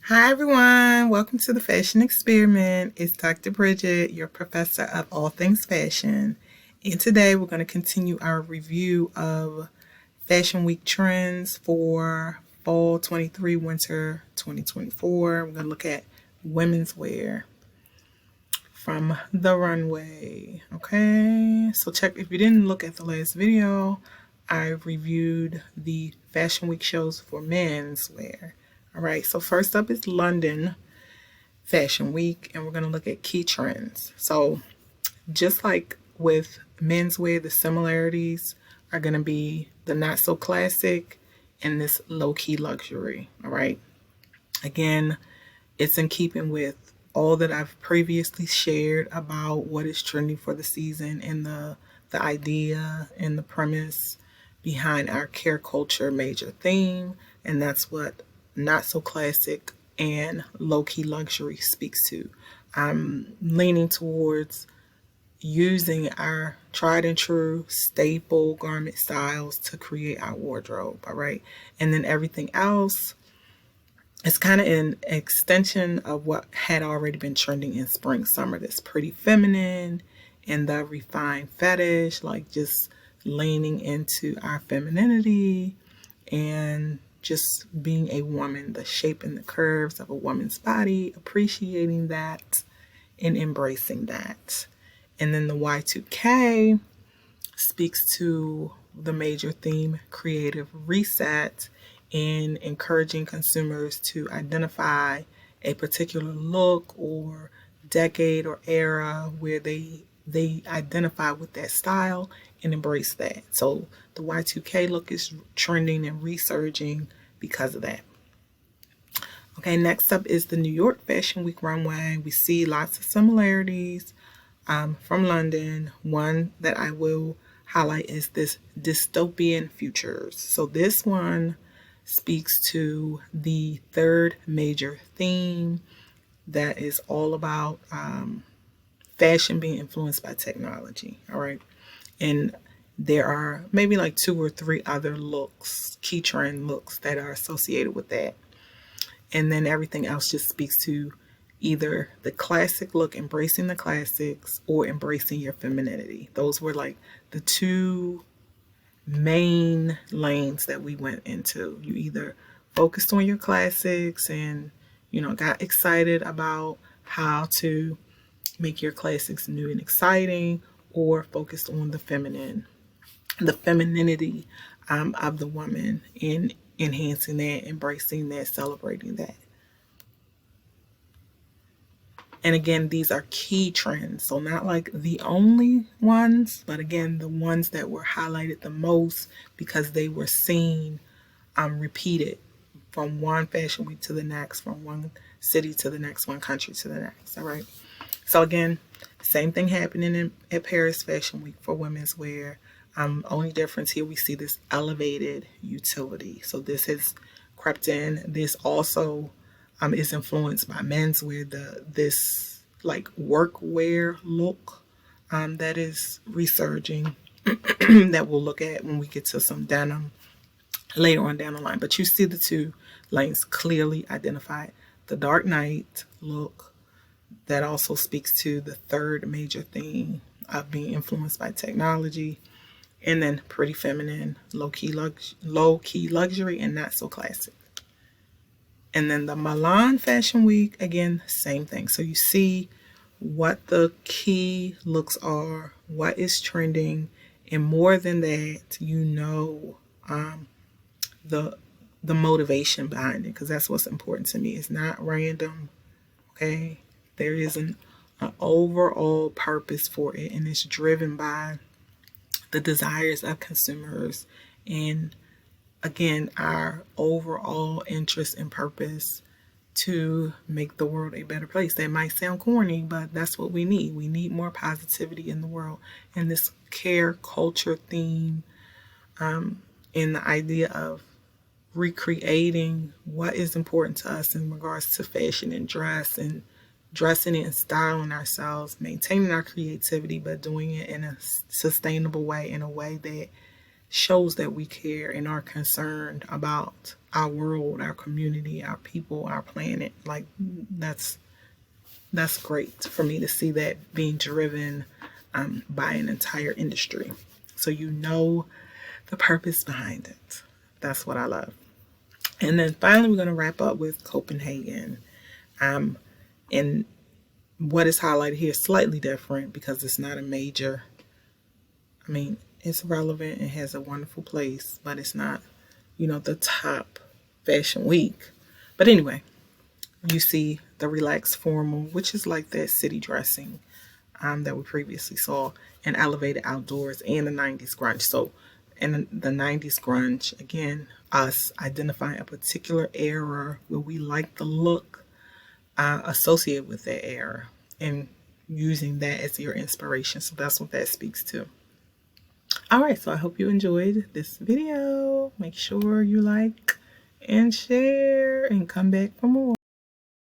Hi everyone, welcome to the Fashion Experiment. It's Dr. Bridget, your professor of all things fashion. And today we're going to continue our review of Fashion Week trends for Fall 23, Winter 2024. We're going to look at women's wear from the runway. Okay, so check if you didn't look at the last video, I reviewed the Fashion Week shows for men's wear. All right, so first up is London Fashion Week, and we're going to look at key trends. So just like with menswear, the similarities are going to be the not so classic and this low-key luxury. All right, again, it's in keeping with all that I've previously shared about what is trending for the season and the idea and the premise behind our care culture major theme, and that's what not so classic and low-key luxury speaks to. I'm leaning towards using our tried and true staple garment styles to create our wardrobe, all right? And then everything else is kind of an extension of what had already been trending in spring, summer. That's pretty feminine and the refined fetish, like just leaning into our femininity and just being a woman, the shape and the curves of a woman's body, appreciating that and embracing that. And then the Y2K speaks to the major theme, creative reset, in encouraging consumers to identify a particular look or decade or era where they identify with that style and embrace that. So the Y2K look is trending and resurging because of that. Okay, next up is the New York Fashion Week runway. We see lots of similarities from London. One that I will highlight is this dystopian futures. So this one speaks to the third major theme that is all about fashion being influenced by technology. All right. And there are maybe like 2 or 3 other looks, key trend looks that are associated with that. And then everything else just speaks to either the classic look, embracing the classics, or embracing your femininity. Those were like the 2 main lanes that we went into. You either focused on your classics and, got excited about how to make your classics new and exciting, or focused on the femininity of the woman, and enhancing that, embracing that, celebrating that. And again, these are key trends. So not like the only ones, but again, the ones that were highlighted the most because they were seen repeated from one fashion week to the next, from one city to the next, one country to the next. All right. So again, same thing happening at Paris Fashion Week for women's wear. Only difference here, we see this elevated utility. So this has crept in. This also is influenced by menswear, this like workwear look that is resurging that we'll look at when we get to some denim later on down the line. But you see the 2 lanes clearly identified. The dark night look that also speaks to the third major theme of being influenced by technology, and then pretty feminine, low-key luxury, and not so classic. And then the Milan Fashion Week, again, same thing. So you see what the key looks are, what is trending, and more than that, the motivation behind it, because that's what's important to me. It's not random, okay? There is an overall purpose for it, and it's driven by the desires of consumers and, again, our overall interest and purpose to make the world a better place. That might sound corny, but that's what we need. We need more positivity in the world. And this care culture theme and the idea of recreating what is important to us in regards to fashion and dress, and dressing and styling ourselves, maintaining our creativity, but doing it in a sustainable way, in a way that shows that we care and are concerned about our world, our community, our people, our planet. Like that's great for me to see that being driven by an entire industry. So you know the purpose behind it. That's what I love. And then finally, we're going to wrap up with Copenhagen. And what is highlighted here is slightly different because it's not a major, I mean, it's relevant and has a wonderful place, but it's not, the top fashion week. But anyway, you see the relaxed formal, which is like that city dressing that we previously saw, and elevated outdoors, and the 90s grunge. So in the 90s grunge, again, us identifying a particular era where we like the look associated with that era and using that as your inspiration. So that's what that speaks to. All right, so I hope you enjoyed this video. Make sure you like and share and come back for more.